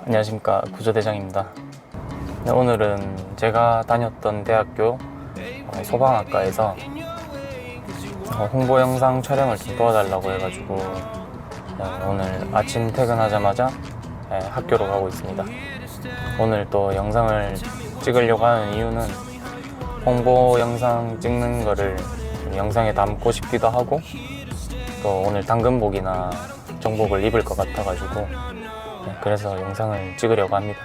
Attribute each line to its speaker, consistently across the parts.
Speaker 1: 안녕하십니까, 구조대장입니다. 네, 오늘은 제가 다녔던 대학교 소방학과에서 홍보 영상 촬영을 좀 도와달라고 해가지고 오늘 아침 퇴근하자마자 학교로 가고 있습니다. 오늘 또 영상을 찍으려고 하는 이유는 홍보 영상 찍는 거를 영상에 담고 싶기도 하고, 또 오늘 당근복이나 정복을 입을 것 같아가지고 그래서 영상을 찍으려고 합니다.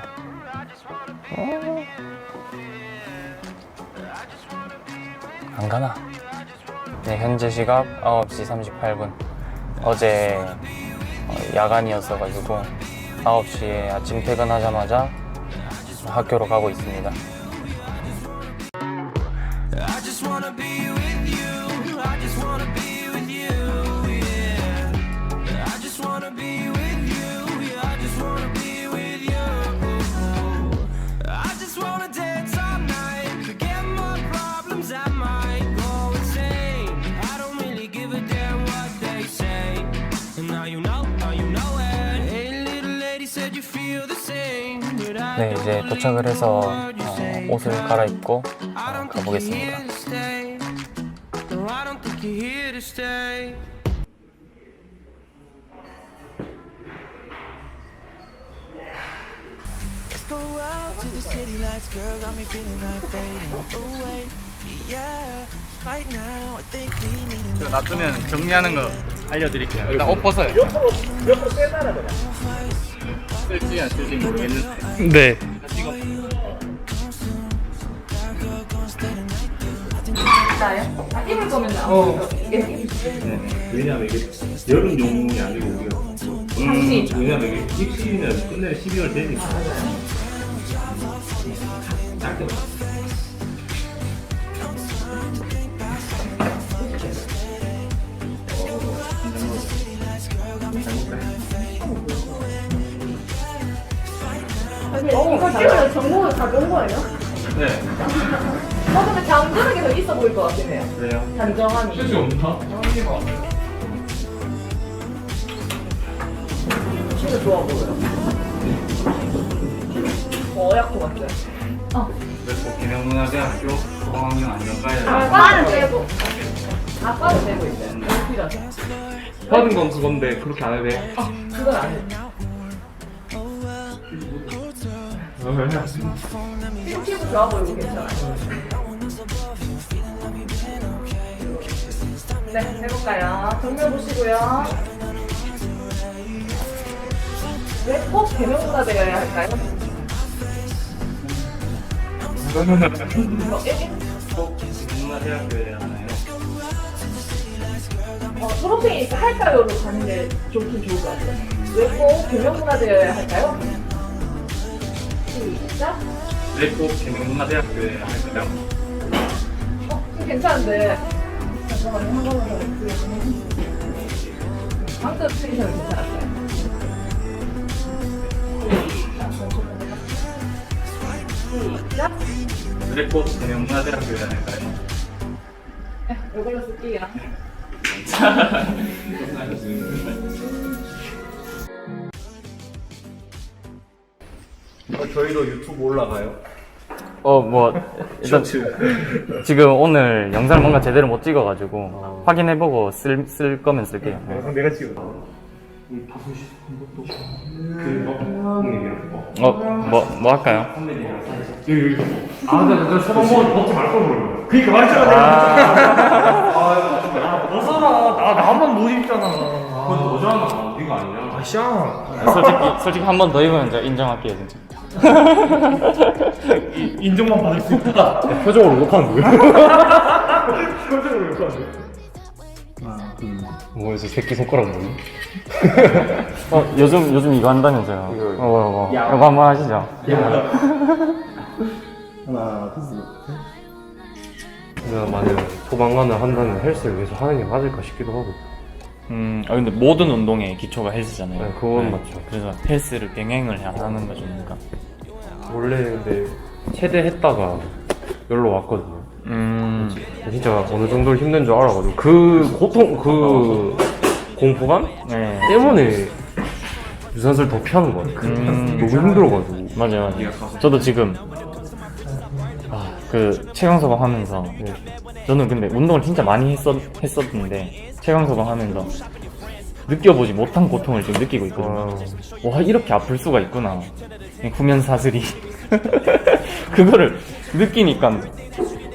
Speaker 1: 안 가나? 네, 현재 시각 9시 38분. 어제 야간이었어가지고 9시에 아침 퇴근하자마자 학교로 가고 있습니다. 네, 이제 도착을 해서 옷을 갈아입고 가보겠습니다.
Speaker 2: 놔두면 정리하는 거 알려드릴게요. 일단 옷 벗어요. 옆으로 빼놔라 그래. 쓸지 안 쓸지 모르겠는데.
Speaker 1: 네.
Speaker 3: 나요? 아, 입을 거면 나.
Speaker 4: 네. 왜냐면 이게 여름용이 아니고 우리가 왜냐면 이게 입시면 끝내는 12월 되니까 짧게
Speaker 3: 이거 찍으면 정보를 가져온 거예요?
Speaker 4: 네.
Speaker 3: 근데 잠그는 게 더 있어 보일 것 같긴 해요.
Speaker 4: 그래요?
Speaker 3: 단정함이.
Speaker 4: 뜻이 없나?
Speaker 3: 진짜 좋아 보여요. 어약도 같죠?
Speaker 2: 그래서 김영문화대학교 소방학년 안전과에
Speaker 3: 아빠는 빼고. 아빠는 빼고 있어요. 필요하죠.
Speaker 4: 받은 건 그건데 그렇게 안 해도 돼?
Speaker 3: 그건 안 해. 피부 좋아 보이고 괜찮아요. 네, 해볼까요? 정면 보시고요. 왜 꼭 대명사가 되어야 할까요?
Speaker 2: 꼭 김영문화대학교에 하나요?
Speaker 3: 초록색이 할까요로 가는 게 좋긴 좋을 것 같아요. 왜 꼭 대명사가 되어야 할까요? 시작.
Speaker 2: 왜 꼭 김영문화대학교에 할까요?
Speaker 3: 괜찮은데. 잠깐만요, 한 번만 더 보여주세요. 방금 트리셔는 괜찮았어요. 시작.
Speaker 2: 왜 꼭 김영문화대학교에 할까요?
Speaker 3: 네, 이걸로 쓸게요.
Speaker 4: 저희도 유튜브 올라가요?
Speaker 1: 일단 지금 오늘 영상을 뭔가 제대로 못 찍어가지고 확인해보고 쓸 거면 쓸게요.
Speaker 4: 내가 찍어. 우리 다솜씨 한번또 형님이랑
Speaker 1: 뭐 할까요?
Speaker 4: 여기 나 소방관 먹지 말걸 그러면. 그니까 말잖아. 벗어라. 나만 못 입잖아. 그건 너잖아. 네가 아니야. 아시아.
Speaker 1: 솔직히 한 번 더 입으면 제가 인정할게요, 진짜.
Speaker 4: 인정만 받을 수 있다. 표정으로 욕하는 거야? 표정으로 욕하는 거야? 뭐였어? 새끼 손가락 뭐니?
Speaker 1: 요즘 이거 한다면서요. 이거 한번 하시죠.
Speaker 4: 하나, 둘, 내가 만약 소방관을 한다면 헬스를 위해서 하는 게 맞을까 싶기도 하고.
Speaker 1: 근데 모든 운동의 기초가 헬스잖아요.
Speaker 4: 네, 그건 맞죠.
Speaker 1: 그래서 헬스를 병행을 해야 하는 거니까.
Speaker 4: 원래 근데 체대 했다가 여기로 왔거든요. 진짜 어느 정도 힘든 줄 알아가지고 그 고통, 그 공포감
Speaker 1: 네.
Speaker 4: 때문에
Speaker 5: 유산소를 더 피하는 것 같아요. 너무 힘들어가지고.
Speaker 1: 맞아요. 저도 지금 그 최강소방 하면서 저는 근데 운동을 진짜 많이 했었는데 최강소방 하면서 느껴보지 못한 고통을 지금 느끼고 있거든요. 와, 이렇게 아플 수가 있구나. 구면사슬이 그거를 느끼니까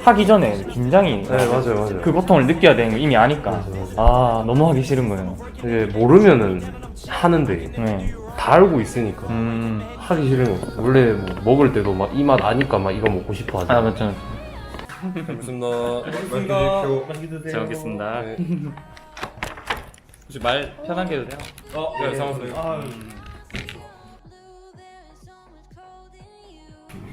Speaker 1: 하기 전에 긴장이
Speaker 5: 네, 맞아요.
Speaker 1: 그 고통을 느껴야 되는 거 이미 아니까 아, 너무 하기 싫은 거예요.
Speaker 5: 이게 모르면은 하는데
Speaker 1: 네.
Speaker 5: 다 알고 있으니까 하기 싫은 거. 원래 뭐 먹을 때도 막 이 맛 아니까 막 이거 먹고 싶어 하죠.
Speaker 1: 아, 맞죠.
Speaker 5: 맛있게 드세요.
Speaker 1: 잘 먹겠습니다.
Speaker 5: 네.
Speaker 1: 혹시 말 편하게 해도 돼요?
Speaker 5: 네, 상관없어요.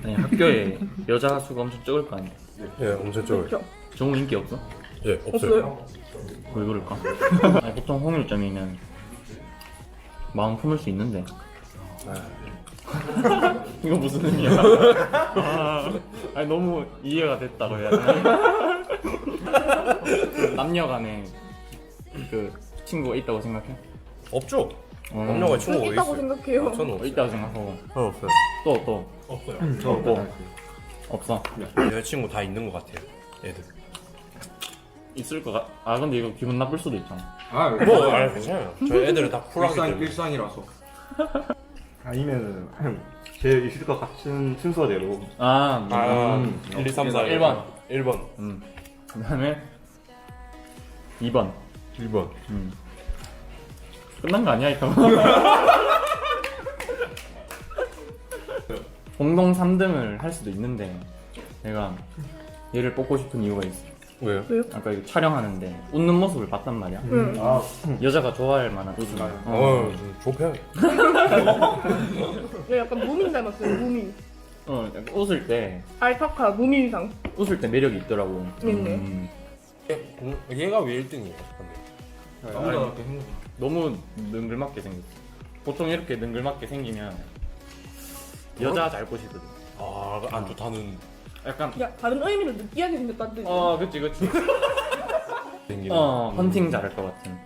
Speaker 1: 아니, 학교에 여자 수가 엄청 적을 거 아니야?
Speaker 5: 예, 엄청 적어요.
Speaker 1: 정우 인기 없어?
Speaker 5: 예, 없어요.
Speaker 1: 왜 그럴까? 아니, 보통 홍일점이면 마음 품을 수 있는데 이거 무슨 의미야? 아니, 너무 이해가 됐다고 해야 되나? 남녀 간에 그 친구가 있다고 생각해?
Speaker 5: 없죠. 남녀가 친구가 왜
Speaker 3: 있다고
Speaker 5: 있어요?
Speaker 3: 생각해요.
Speaker 5: 저는 없어요.
Speaker 1: 있다고 생각하고
Speaker 5: 저는 없어요.
Speaker 1: 또
Speaker 5: 없어요.
Speaker 1: 저 없고 없어?
Speaker 5: 여자친구 다 있는 것 같아요. 애들.
Speaker 1: 있을 것 같... 아, 근데 이거 기분 나쁠 수도 있잖아.
Speaker 5: 뭐, 괜찮아요. 저희 애들은 다 쿨하기 때문에.
Speaker 6: 일상이라서. 아니면은 제 있을 것 같은 순서대로
Speaker 1: 아,
Speaker 5: 1, 2, 3, 4,
Speaker 1: 1번.
Speaker 5: 1번.
Speaker 1: 그 다음에 2번
Speaker 5: 1번.
Speaker 1: 끝난 거 아니야 이거? 공동 3등을 할 수도 있는데 내가 얘를 뽑고 싶은 이유가 있어.
Speaker 5: 왜요?
Speaker 1: 아까 이거 촬영하는데 웃는 모습을 봤단 말이야. 여자가 좋아할 만한 웃음.
Speaker 5: 좁혀.
Speaker 3: 얘 약간 무민 닮았어요. 무민.
Speaker 1: 약간 웃을 때
Speaker 3: 알파카 무민상.
Speaker 1: 웃을 때 매력이 있더라고.
Speaker 3: 있네.
Speaker 5: 얘가 왜 1등이에요?
Speaker 1: 너무 능글맞게 생겼어. 보통 이렇게 능글맞게 생기면 여자 잘 꼬시거든.
Speaker 5: 안 좋다는
Speaker 1: 약간
Speaker 3: 야, 다른 의미로 느끼하게 생겼다는 뜻이야.
Speaker 1: 그치.
Speaker 5: 생기는.
Speaker 1: 헌팅 잘할 것 같은.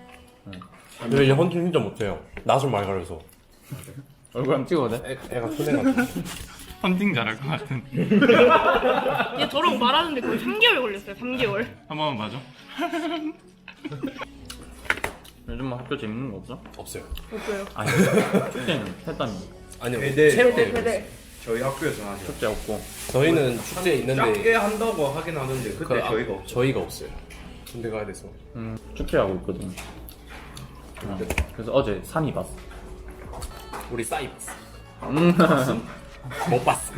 Speaker 5: 근데 얘 헌팅 진짜 못해요. 낯을 많이 가려서.
Speaker 1: 얼굴 한번 찍어도 돼?
Speaker 5: 애가 큰 애가.
Speaker 1: 헌팅 잘할 것 같은.
Speaker 3: 얘 저랑 말하는데 거의 3개월 걸렸어요. 3개월.
Speaker 1: 한 번만 봐줘. 요즘 뭐 학교 재밌는 거 없어?
Speaker 5: 없어요.
Speaker 3: 없어요.
Speaker 1: 아니, 축제는 했다니.
Speaker 5: 아니요.
Speaker 6: 네,
Speaker 5: 체육
Speaker 3: 배대,
Speaker 5: 때.
Speaker 3: 배대.
Speaker 6: 저희 학교에서 하죠.
Speaker 1: 축제 없고.
Speaker 5: 저희는 축제 있는데
Speaker 6: 작게 한다고 하긴 하는데 그때 저희가 없어요.
Speaker 5: 저희가 없어요. 군대 가야 돼서.
Speaker 1: 축제하고 있거든. 그래서 어제 3위 봤어.
Speaker 5: 우리 사이버스.
Speaker 1: 못 봤어.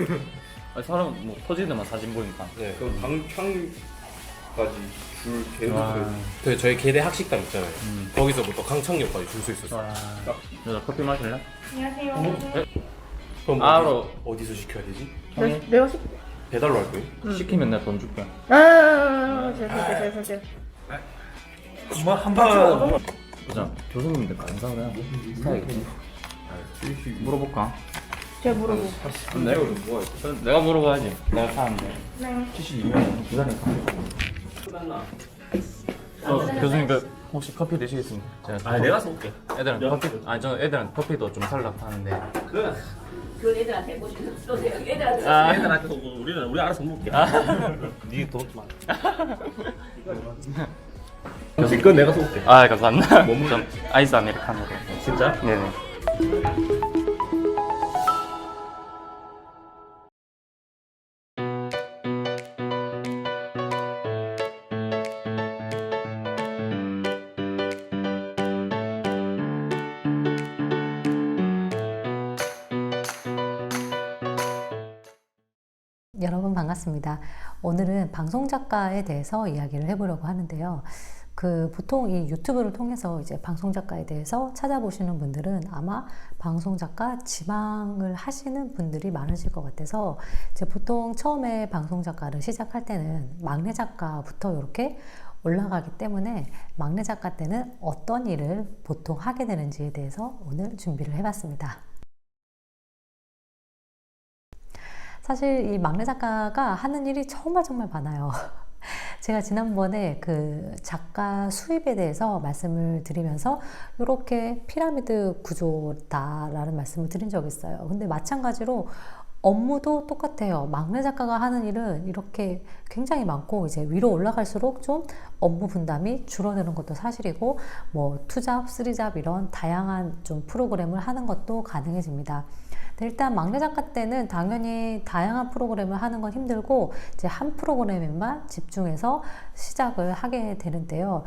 Speaker 1: 아니, 사람 뭐 터지더만 사진 보니까.
Speaker 5: 네.
Speaker 6: 그 강창까지 줄 계속
Speaker 5: 그 저희 계대 학식당 있잖아요. 거기서부터 강창역까지 줄 수 있었어요.
Speaker 1: 여자 커피 마실래?
Speaker 3: 안녕하세요.
Speaker 5: 그럼
Speaker 1: 알어.
Speaker 5: 어디서 시켜야 되지?
Speaker 3: 내가 시...
Speaker 5: 배달로 할 거예요?
Speaker 1: 시키면 내가 돈 줄게.
Speaker 3: 잘 살게.
Speaker 6: 한판
Speaker 1: 보자. 교수님들 안 사오냐? 사야겠지. 물어볼까?
Speaker 3: 제가 물어보고.
Speaker 1: 내가 물어봐야지. 내가 사는데.
Speaker 3: 네.
Speaker 1: 기다려. 교수님 혹시 커피 드시겠습니까? 제가
Speaker 2: 내가 쏠게.
Speaker 1: 애들한테 커피 저 애들한테 커피도 좀 살라고 하는데.
Speaker 7: 그 애들한테 뭐 쏘세요. 애들한테
Speaker 2: 애들한테 쏘고 우리 알아서 먹을게.
Speaker 6: 니 돈 많아.
Speaker 2: 교수님 건 내가 쏠게.
Speaker 1: 아, 감사합니다. 좀 아이스 아메리카노로.
Speaker 2: 진짜?
Speaker 1: 네네.
Speaker 8: 여러분 반갑습니다. 오늘은 방송작가에 대해서 이야기를 해보려고 하는데요. 보통 이 유튜브를 통해서 이제 방송작가에 대해서 찾아보시는 분들은 아마 방송작가 지망을 하시는 분들이 많으실 것 같아서 이제 보통 처음에 방송작가를 시작할 때는 막내 작가부터 이렇게 올라가기 때문에 막내 작가 때는 어떤 일을 보통 하게 되는지에 대해서 오늘 준비를 해봤습니다. 사실 이 막내 작가가 하는 일이 정말 많아요. 제가 지난번에 그 작가 수입에 대해서 말씀을 드리면서 이렇게 피라미드 구조다라는 말씀을 드린 적이 있어요. 근데 마찬가지로 업무도 똑같아요. 막내 작가가 하는 일은 이렇게 굉장히 많고 이제 위로 올라갈수록 좀 업무 분담이 줄어드는 것도 사실이고 뭐 투잡, 쓰리잡 이런 다양한 좀 프로그램을 하는 것도 가능해집니다. 일단 막내 작가 때는 당연히 다양한 프로그램을 하는 건 힘들고 이제 한 프로그램에만 집중해서 시작을 하게 되는데요.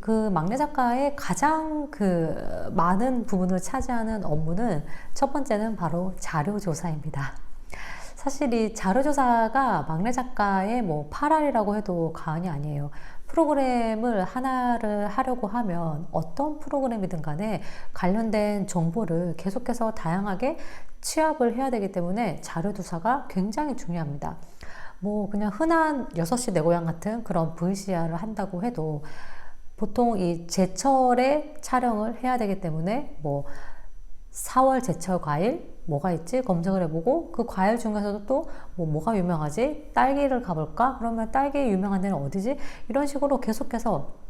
Speaker 8: 그 막내 작가의 가장 그 많은 부분을 차지하는 업무는 첫 번째는 바로 자료조사입니다. 사실 이 자료조사가 막내 작가의 뭐 8알이라고 해도 과언이 아니에요. 프로그램을 하나를 하려고 하면 어떤 프로그램이든 간에 관련된 정보를 계속해서 다양하게 취합을 해야 되기 때문에 자료조사가 굉장히 중요합니다. 뭐 그냥 흔한 6시 내 고향 같은 그런 VCR을 한다고 해도 보통 이 제철에 촬영을 해야 되기 때문에 뭐 4월 제철 과일 뭐가 있지 검색을 해보고 그 과일 중에서도 또 뭐가 유명하지 딸기를 가볼까 그러면 딸기 유명한 데는 어디지 이런 식으로 계속해서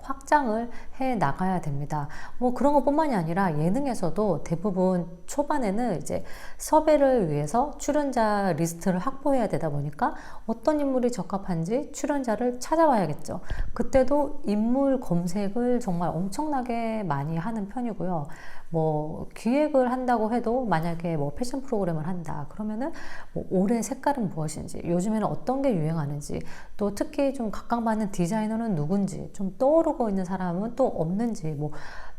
Speaker 8: 확장을 해 나가야 됩니다. 뭐 그런 것뿐만이 아니라 예능에서도 대부분 초반에는 이제 섭외를 위해서 출연자 리스트를 확보해야 되다 보니까 어떤 인물이 적합한지 출연자를 찾아봐야겠죠. 그때도 인물 검색을 정말 엄청나게 많이 하는 편이고요. 뭐 기획을 한다고 해도 만약에 뭐 패션 프로그램을 한다 그러면은 뭐 올해 색깔은 무엇인지 요즘에는 어떤 게 유행하는지 또 특히 좀 각광받는 디자이너는 누군지 좀 떠오르고 있는 사람은 또 없는지 뭐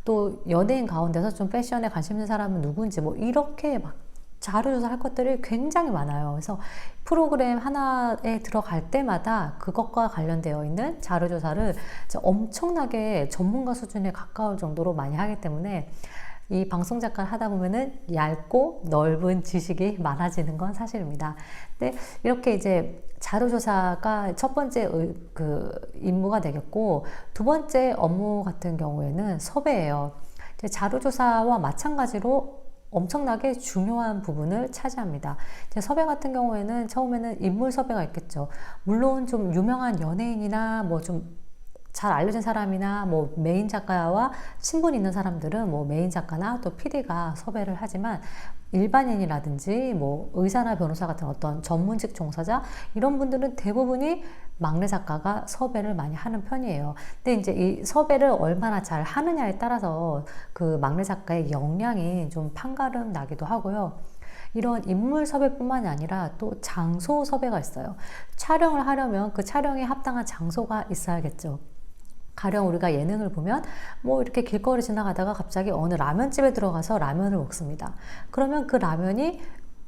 Speaker 8: 또 연예인 가운데서 좀 패션에 관심 있는 사람은 누군지 뭐 이렇게 막 자료조사 할 것들이 굉장히 많아요. 그래서 프로그램 하나에 들어갈 때마다 그것과 관련되어 있는 자료조사를 엄청나게 전문가 수준에 가까울 정도로 많이 하기 때문에 이 방송 작가를 하다 보면은 얇고 넓은 지식이 많아지는 건 사실입니다. 근데 이렇게 이제 자료조사가 첫 번째 그 임무가 되겠고 두 번째 업무 같은 경우에는 섭외예요. 이제 자료조사와 마찬가지로 엄청나게 중요한 부분을 차지합니다. 이제 섭외 같은 경우에는 처음에는 인물 섭외가 있겠죠. 물론 좀 유명한 연예인이나 뭐 좀 잘 알려진 사람이나 뭐 메인 작가와 친분 있는 사람들은 뭐 메인 작가나 또 PD가 섭외를 하지만 일반인이라든지 뭐 의사나 변호사 같은 어떤 전문직 종사자 이런 분들은 대부분이 막내 작가가 섭외를 많이 하는 편이에요. 근데 이제 이 섭외를 얼마나 잘 하느냐에 따라서 그 막내 작가의 역량이 좀 판가름 나기도 하고요. 이런 인물 섭외뿐만이 아니라 또 장소 섭외가 있어요. 촬영을 하려면 그 촬영에 합당한 장소가 있어야겠죠. 가령 우리가 예능을 보면 뭐 이렇게 길거리 지나가다가 갑자기 어느 라면집에 들어가서 라면을 먹습니다. 그러면 그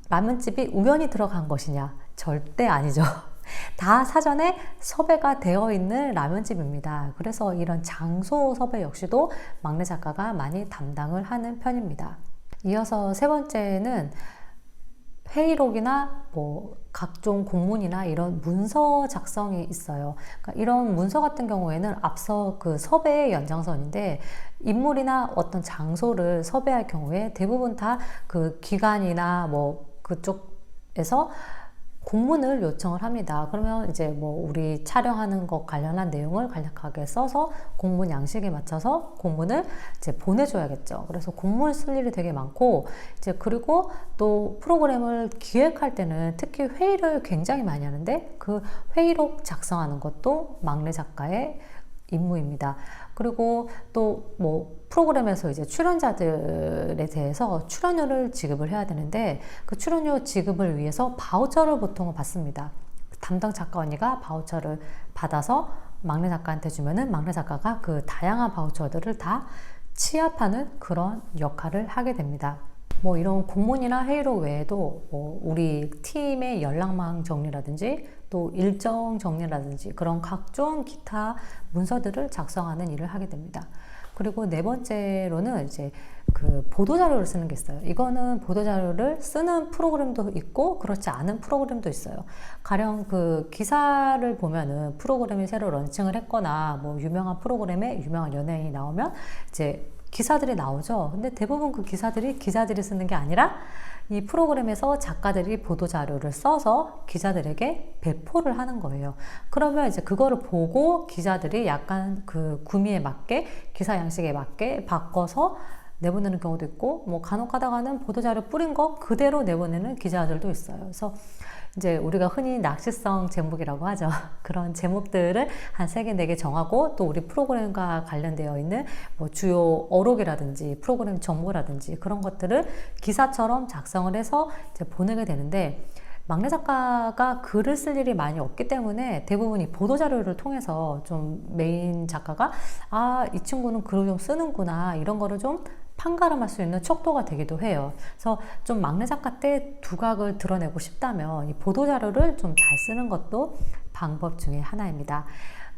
Speaker 8: 라면집이 우연히 들어간 것이냐? 절대 아니죠. 다 사전에 섭외가 되어 있는 라면집입니다. 그래서 이런 장소 섭외 역시도 막내 작가가 많이 담당을 하는 편입니다. 이어서 세 번째는 회의록이나 뭐 각종 공문이나 이런 문서 작성이 있어요. 그러니까 이런 문서 같은 경우에는 앞서 그 섭외의 연장선인데 인물이나 어떤 장소를 섭외할 경우에 대부분 다 그 기관이나 뭐 그쪽에서 공문을 요청을 합니다. 그러면 이제 뭐 우리 촬영하는 것 관련한 내용을 간략하게 써서 공문 양식에 맞춰서 공문을 이제 보내줘야겠죠. 그래서 공문 쓸 일이 되게 많고 이제 그리고 또 프로그램을 기획할 때는 특히 회의를 굉장히 많이 하는데 그 회의록 작성하는 것도 막내 작가의 임무입니다. 그리고 또 뭐 프로그램에서 이제 출연자들에 대해서 출연료를 지급을 해야 되는데 그 출연료 지급을 위해서 바우처를 보통은 받습니다. 담당 작가 언니가 바우처를 받아서 막내 작가한테 주면은 막내 작가가 그 다양한 바우처들을 다 취합하는 그런 역할을 하게 됩니다. 뭐 이런 공문이나 회의록 외에도 뭐 우리 팀의 연락망 정리라든지 또 일정 정리라든지 그런 각종 기타 문서들을 작성하는 일을 하게 됩니다. 그리고 네 번째로는 이제 그 보도자료를 쓰는 게 있어요. 이거는 보도자료를 쓰는 프로그램도 있고 그렇지 않은 프로그램도 있어요. 가령 그 기사를 보면은 프로그램이 새로 런칭을 했거나 뭐 유명한 프로그램에 유명한 연예인이 나오면 이제 기사들이 나오죠. 근데 대부분 그 기사들이 기자들이 쓰는 게 아니라 이 프로그램에서 작가들이 보도자료를 써서 기자들에게 배포를 하는 거예요. 그러면 이제 그거를 보고 기자들이 약간 그 구미에 맞게, 기사 양식에 맞게 바꿔서 내보내는 경우도 있고, 뭐 간혹 가다가는 보도자료 뿌린 거 그대로 내보내는 기자들도 있어요. 그래서 이제 우리가 흔히 낚시성 제목이라고 하죠. 그런 제목들을 한 3개, 4개 정하고 또 우리 프로그램과 관련되어 있는 뭐 주요 어록이라든지 프로그램 정보라든지 그런 것들을 기사처럼 작성을 해서 이제 보내게 되는데, 막내 작가가 글을 쓸 일이 많이 없기 때문에 대부분 이 보도자료를 통해서 좀 메인 작가가 아, 이 친구는 글을 좀 쓰는구나, 이런 거를 좀 판가름할 수 있는 척도가 되기도 해요. 그래서 좀 막내 작가 때 두각을 드러내고 싶다면 이 보도자료를 좀 잘 쓰는 것도 방법 중에 하나입니다.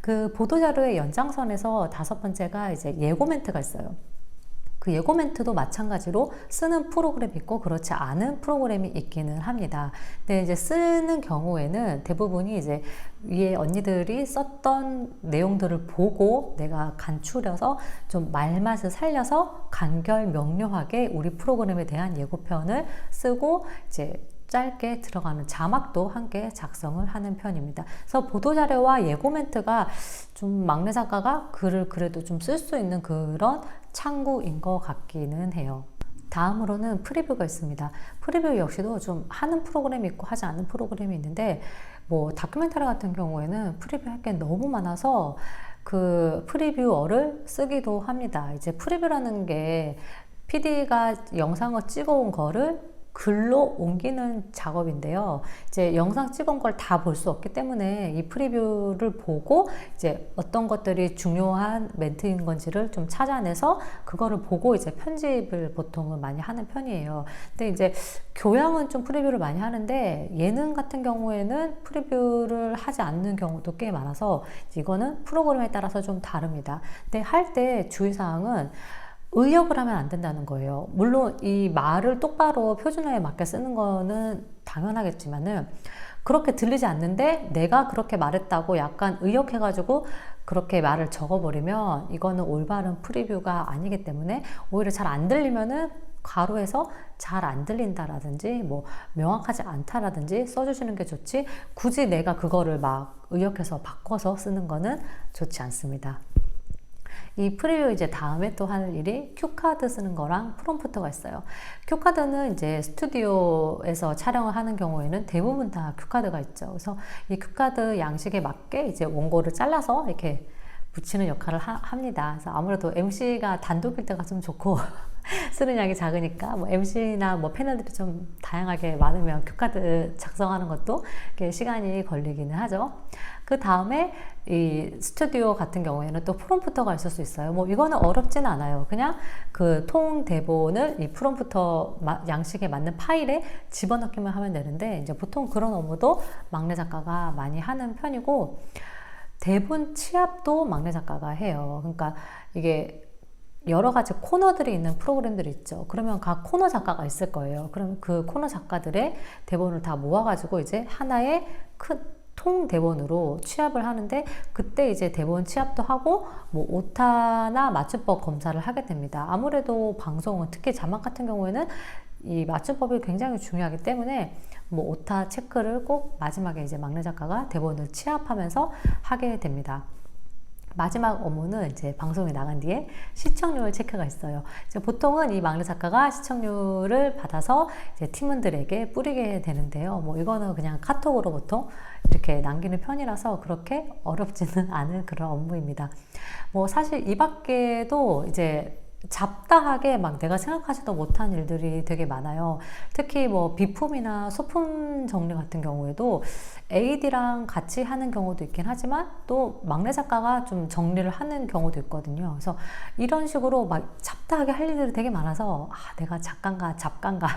Speaker 8: 그 보도자료의 연장선에서 5번째가 이제 예고 멘트가 있어요. 그 예고 멘트도 마찬가지로 쓰는 프로그램이 있고 그렇지 않은 프로그램이 있기는 합니다. 근데 이제 쓰는 경우에는 대부분이 이제 위에 언니들이 썼던 내용들을 보고 내가 간추려서 좀 말맛을 살려서 간결 명료하게 우리 프로그램에 대한 예고편을 쓰고 이제 짧게 들어가는 자막도 함께 작성을 하는 편입니다. 그래서 보도자료와 예고 멘트가 좀 막내 작가가 글을 그래도 좀 쓸 수 있는 그런 창구인 것 같기는 해요. 다음으로는 프리뷰가 있습니다. 프리뷰 역시도 좀 하는 프로그램이 있고 하지 않는 프로그램이 있는데, 뭐 다큐멘터리 같은 경우에는 프리뷰 할 게 너무 많아서 그 프리뷰어를 쓰기도 합니다. 이제 프리뷰라는 게 PD가 영상을 찍어온 거를 글로 옮기는 작업인데요. 이제 영상 찍은 걸 다 볼 수 없기 때문에 이 프리뷰를 보고 이제 어떤 것들이 중요한 멘트인 건지를 좀 찾아내서 그거를 보고 이제 편집을 보통은 많이 하는 편이에요. 근데 이제 교양은 좀 프리뷰를 많이 하는데 예능 같은 경우에는 프리뷰를 하지 않는 경우도 꽤 많아서 이거는 프로그램에 따라서 좀 다릅니다. 근데 할 때 주의사항은 의역을 하면 안 된다는 거예요. 물론 이 말을 똑바로 표준어에 맞게 쓰는 거는 당연하겠지만은 그렇게 들리지 않는데 내가 그렇게 말했다고 약간 의역해가지고 그렇게 말을 적어버리면 이거는 올바른 프리뷰가 아니기 때문에 오히려 잘 안 들리면은 가로에서 잘 안 들린다라든지 뭐 명확하지 않다라든지 써주시는 게 좋지, 굳이 내가 그거를 막 의역해서 바꿔서 쓰는 거는 좋지 않습니다. 이 프리뷰 이제 다음에 또 할 일이 큐카드 쓰는 거랑 프롬프터가 있어요. 큐카드는 이제 스튜디오에서 촬영을 하는 경우에는 대부분 다 큐카드가 있죠. 그래서 이 큐카드 양식에 맞게 이제 원고를 잘라서 이렇게 붙이는 역할을 합니다. 그래서 아무래도 MC가 단독일 때가 좀 좋고 쓰는 양이 작으니까 뭐 MC나 뭐 패널들이 좀 다양하게 많으면 큐카드 작성하는 것도 시간이 걸리기는 하죠. 그 다음에 이 스튜디오 같은 경우에는 또 프롬프터가 있을 수 있어요. 뭐 이거는 어렵지는 않아요. 그냥 그 통 대본을 이 프롬프터 양식에 맞는 파일에 집어넣기만 하면 되는데, 이제 보통 그런 업무도 막내 작가가 많이 하는 편이고, 대본 취합도 막내 작가가 해요. 그러니까 이게 여러 가지 코너들이 있는 프로그램들이 있죠. 그러면 각 코너 작가가 있을 거예요. 그럼 그 코너 작가들의 대본을 다 모아가지고 이제 하나의 큰 통 대본으로 취합을 하는데, 그때 이제 대본 취합도 하고 뭐 오타나 맞춤법 검사를 하게 됩니다. 아무래도 방송은 특히 자막 같은 경우에는 이 맞춤법이 굉장히 중요하기 때문에 뭐 오타 체크를 꼭 마지막에 이제 막내 작가가 대본을 취합하면서 하게 됩니다. 마지막 업무는 이제 방송이 나간 뒤에 시청률 체크가 있어요. 이제 보통은 이 막내 작가가 시청률을 받아서 이제 팀원들에게 뿌리게 되는데요. 뭐 이거는 그냥 카톡으로 보통 이렇게 남기는 편이라서 그렇게 어렵지는 않은 그런 업무입니다. 뭐 사실 이 밖에도 이제 잡다하게 막 내가 생각하지도 못한 일들이 되게 많아요. 특히 뭐 비품이나 소품 정리 같은 경우에도 AD랑 같이 하는 경우도 있긴 하지만 또 막내 작가가 좀 정리를 하는 경우도 있거든요. 그래서 이런 식으로 막 잡다하게 할 일들이 되게 많아서 내가 작가인가 잡가인가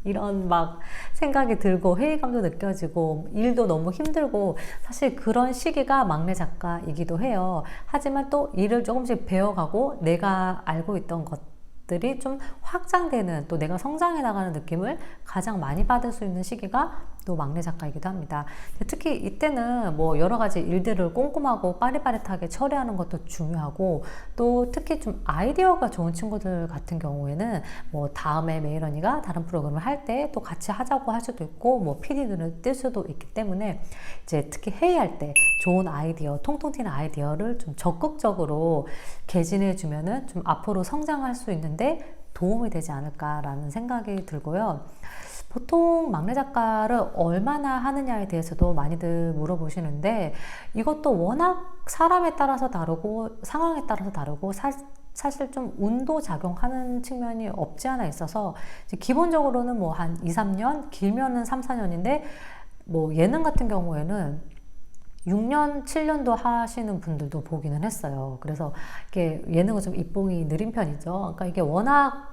Speaker 8: 이런 막 생각이 들고 회의감도 느껴지고 일도 너무 힘들고, 사실 그런 시기가 막내 작가이기도 해요. 하지만 또 일을 조금씩 배워가고 내가 알고 있던 것들이 좀 확장되는, 또 내가 성장해 나가는 느낌을 가장 많이 받을 수 있는 시기가 또 막내 작가이기도 합니다. 특히 이때는 뭐 여러 가지 일들을 꼼꼼하고 빠릿빠릿하게 처리하는 것도 중요하고 또 특히 좀 아이디어가 좋은 친구들 같은 경우에는 뭐 다음에 메일 언니가 다른 프로그램을 할 때 또 같이 하자고 할 수도 있고 뭐 PD들을 뜰 수도 있기 때문에 이제 특히 회의할 때 좋은 아이디어, 통통 튀는 아이디어를 좀 적극적으로 개진해 주면은 좀 앞으로 성장할 수 있는데 도움이 되지 않을까라는 생각이 들고요. 보통 막내 작가를 얼마나 하느냐에 대해서도 많이들 물어보시는데 이것도 워낙 사람에 따라서 다르고 상황에 따라서 다르고 사실 좀 운도 작용하는 측면이 없지 않아 있어서 기본적으로는 뭐 한 2, 3년, 길면은 3, 4년인데 뭐 예능 같은 경우에는 6년, 7년도 하시는 분들도 보기는 했어요. 그래서 이게 예능은 좀 입봉이 느린 편이죠. 그러니까 이게 워낙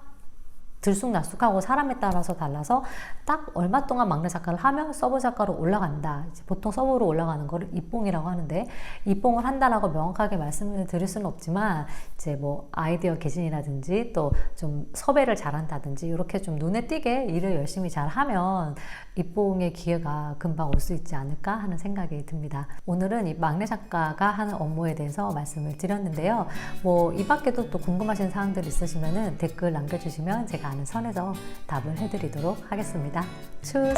Speaker 8: 들쑥날쑥하고 사람에 따라서 달라서 딱 얼마 동안 막내 작가를 하면 서브 작가로 올라간다. 이제 보통 서브로 올라가는 거를 입봉이라고 하는데 입봉을 한다라고 명확하게 말씀을 드릴 수는 없지만 이제 뭐 아이디어 개진이라든지 또 좀 섭외를 잘한다든지 이렇게 좀 눈에 띄게 일을 열심히 잘하면 입봉의 기회가 금방 올 수 있지 않을까 하는 생각이 듭니다. 오늘은 이 막내 작가가 하는 업무에 대해서 말씀을 드렸는데요. 뭐 이 밖에도 또 궁금하신 사항들 있으시면은 댓글 남겨주시면 제가 아는 선에서 답을 해드리도록 하겠습니다. 추스!